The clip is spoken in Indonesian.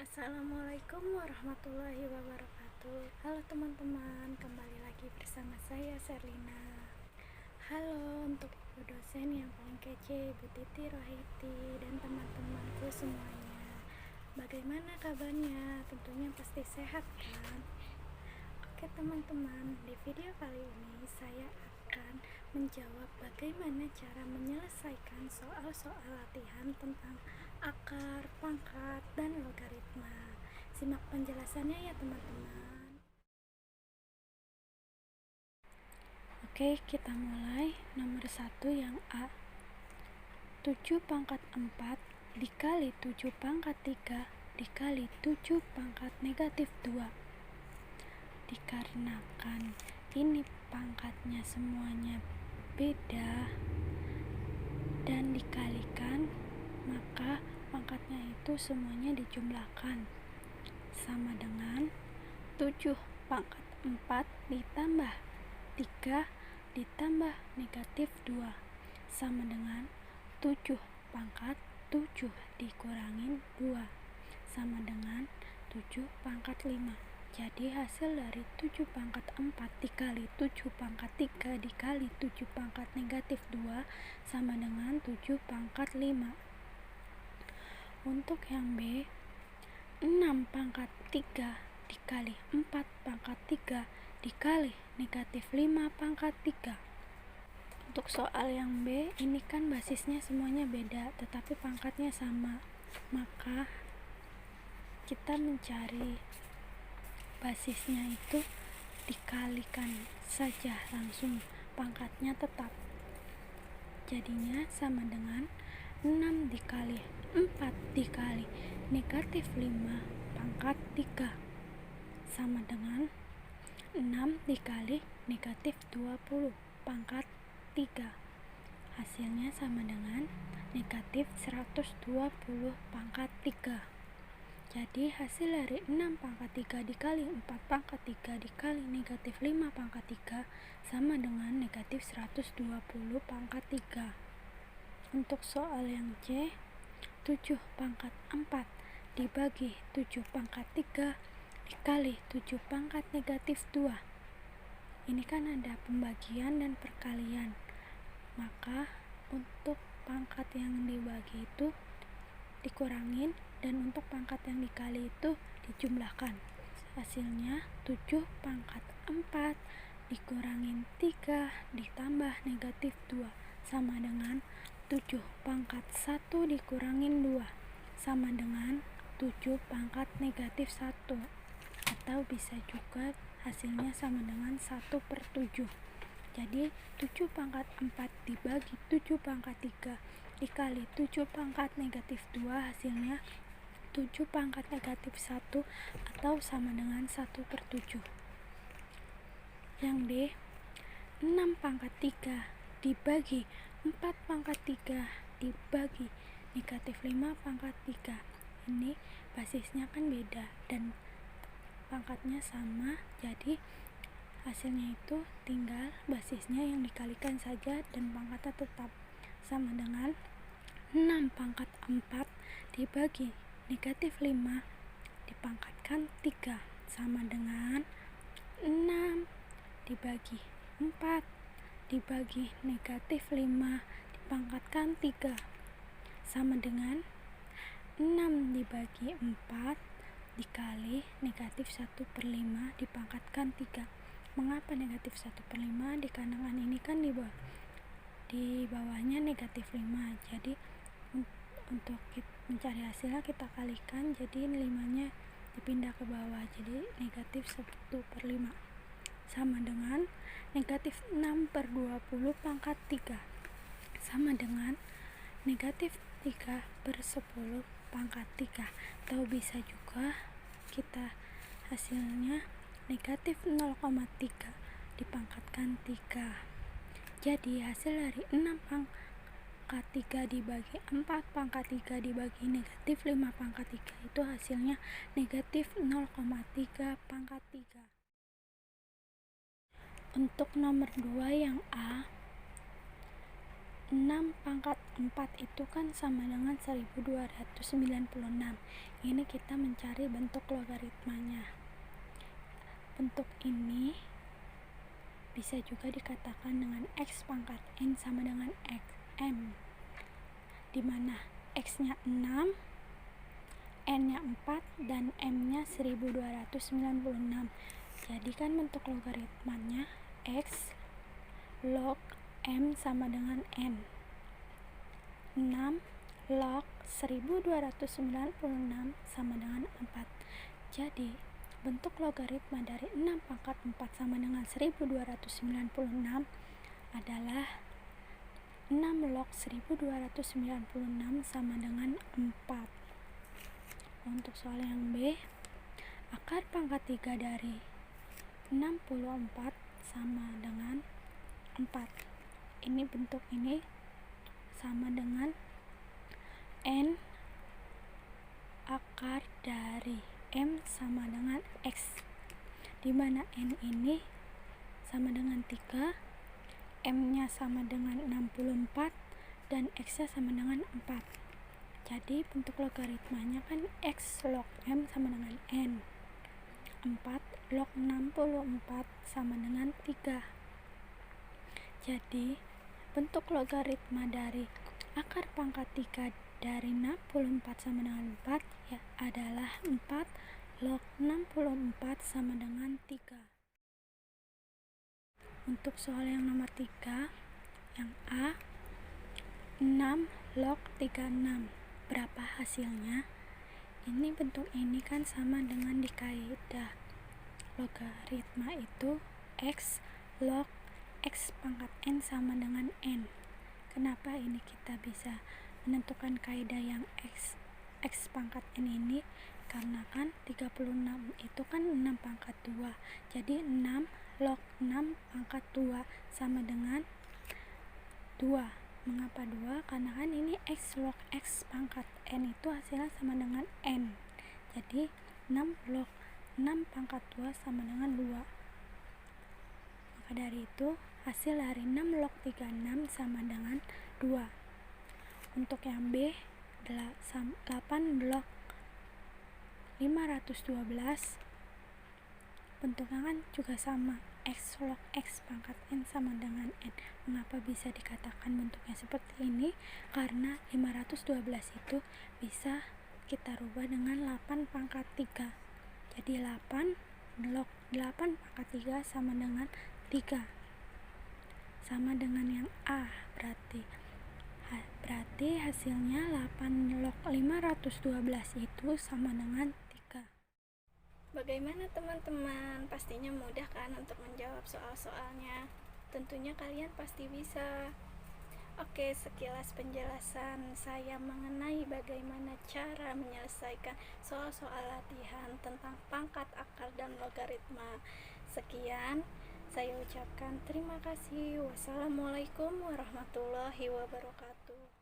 Assalamualaikum warahmatullahi wabarakatuh. Halo teman-teman, kembali lagi bersama saya Serlina. Halo untuk ibu dosen yang paling kece, Ibu Titi Rohiti, dan teman-temanku semuanya. Bagaimana kabarnya? Tentunya pasti sehat kan? Oke teman-teman, di video kali ini saya akan menjawab bagaimana cara menyelesaikan soal-soal latihan tentang akar, pangkat, dan logaritma. Simak penjelasannya ya teman-teman. Oke, kita mulai. Nomor 1 yang A. 7 pangkat 4 dikali 7 pangkat 3 dikali 7 pangkat negatif 2. Dikarenakan ini pangkatnya semuanya beda dan dikalikan, maka pangkatnya itu semuanya dijumlahkan, sama dengan 7 pangkat 4 ditambah 3 ditambah negatif 2 sama dengan 7 pangkat 7 dikurangin 2 sama dengan 7 pangkat 5. Jadi hasil dari 7 pangkat 4 dikali 7 pangkat 3 dikali 7 pangkat negatif 2 sama dengan 7 pangkat 5. Untuk yang B, 6 pangkat 3 dikali 4 pangkat 3 dikali negatif 5 pangkat 3. Untuk soal yang B, ini kan basisnya semuanya beda tetapi pangkatnya sama, maka kita mencari basisnya itu dikalikan saja langsung, pangkatnya tetap, jadinya sama dengan 6 dikali 4 dikali negatif 5 pangkat 3 sama dengan 6 dikali negatif 20 pangkat 3. Hasilnya sama dengan negatif 120 pangkat 3. Jadi hasil dari 6 pangkat 3 dikali 4 pangkat 3 dikali negatif 5 pangkat 3 sama dengan negatif 120 pangkat 3. Untuk soal yang C, 7 pangkat 4 dibagi 7 pangkat 3 dikali 7 pangkat negatif 2. Ini kan ada pembagian dan perkalian, maka untuk pangkat yang dibagi itu dikurangin dan untuk pangkat yang dikali itu dijumlahkan. Hasilnya 7 pangkat 4 dikurangin 3 ditambah negatif 2 sama dengan 7 pangkat 1 dikurangin 2 sama dengan 7 pangkat negatif 1, atau bisa juga hasilnya sama dengan 1/7. Jadi 7 pangkat 4 dibagi 7 pangkat 3 dikali 7 pangkat negatif 2 hasilnya 7 pangkat negatif 1 atau sama dengan 1/7. Yang D, 6 pangkat 3 dibagi 4 pangkat 3 dibagi negatif 5 pangkat 3. Ini basisnya kan beda dan pangkatnya sama, jadi hasilnya itu tinggal basisnya yang dikalikan saja dan pangkatnya tetap, sama dengan 6 pangkat 4 dibagi negatif 5 dipangkatkan 3 sama dengan 6 dibagi 4 dibagi negatif 5 dipangkatkan 3 sama dengan 6 dibagi 4 dikali negatif 1/5 dipangkatkan 3. Mengapa negatif 1/5? Dikarenakan ini kan di bawahnya negatif 5, jadi untuk mencari hasilnya kita kalikan, jadi 5-nya dipindah ke bawah, jadi negatif 1/5 sama dengan negatif 6/20 pangkat 3 sama dengan negatif 3/10 pangkat 3, atau bisa juga kita hasilnya negatif 0,3 dipangkatkan 3. Jadi hasil dari 6 pangkat 3 dibagi 4 pangkat 3 dibagi negatif 5 pangkat 3 itu hasilnya negatif 0,3 pangkat 3. Untuk nomor 2 yang A, 6 pangkat 4 itu kan sama dengan 1296. Ini kita mencari bentuk logaritmanya. Bentuk ini bisa juga dikatakan dengan x pangkat n sama dengan x m, dimana x nya 6, n nya 4, dan m nya 1296. Jadi kan bentuk logaritmanya x log m sama dengan n. 6 log 1296 sama dengan 4. Jadi bentuk logaritma dari 6 pangkat 4 sama dengan 1296 adalah 6 log 1296 sama dengan 4. Untuk soal yang B, akar pangkat 3 dari 64 sama dengan 4. Ini bentuk ini sama dengan n akar dari m sama dengan x, dimana n ini sama dengan 3, m nya sama dengan 64, dan x nya sama dengan 4. Jadi bentuk logaritmanya kan x log m sama dengan n. 4 log 64 sama dengan 3. Jadi bentuk logaritma dari akar pangkat 3 dari 64 sama dengan 4 ya adalah 4 log 64 sama dengan 3. Untuk soal yang nomor 3, yang A, 6 log 36. Berapa hasilnya? Ini bentuk ini kan sama dengan di kaidah logaritma itu x log x pangkat n sama dengan n. Kenapa ini kita bisa menentukan kaidah yang x pangkat n ini? Karena kan 36 itu kan 6 pangkat 2. Jadi 6 log 6 pangkat 2 sama dengan 2. Mengapa 2? Karena kan ini x log x pangkat n itu hasilnya sama dengan n. Jadi 6 log 6 pangkat 2 sama dengan 2. Maka dari itu hasil dari 6 log 36 sama dengan 2. Untuk yang B, 8 log 512. Bentuknya kan juga sama, x log x pangkat n sama dengan n. Mengapa bisa dikatakan bentuknya seperti ini? Karena 512 itu bisa kita rubah dengan 8 pangkat 3. Jadi 8 log 8 pangkat 3 sama dengan 3. Sama dengan yang A, berarti hasilnya 8 log 512 itu sama dengan 3. Bagaimana teman-teman? Pastinya mudah kan untuk menjawab soal-soalnya? Tentunya kalian pasti bisa. Oke, sekilas penjelasan saya mengenai bagaimana cara menyelesaikan soal-soal latihan tentang pangkat, akar, dan logaritma. Sekian, saya ucapkan terima kasih. Wassalamualaikum warahmatullahi wabarakatuh.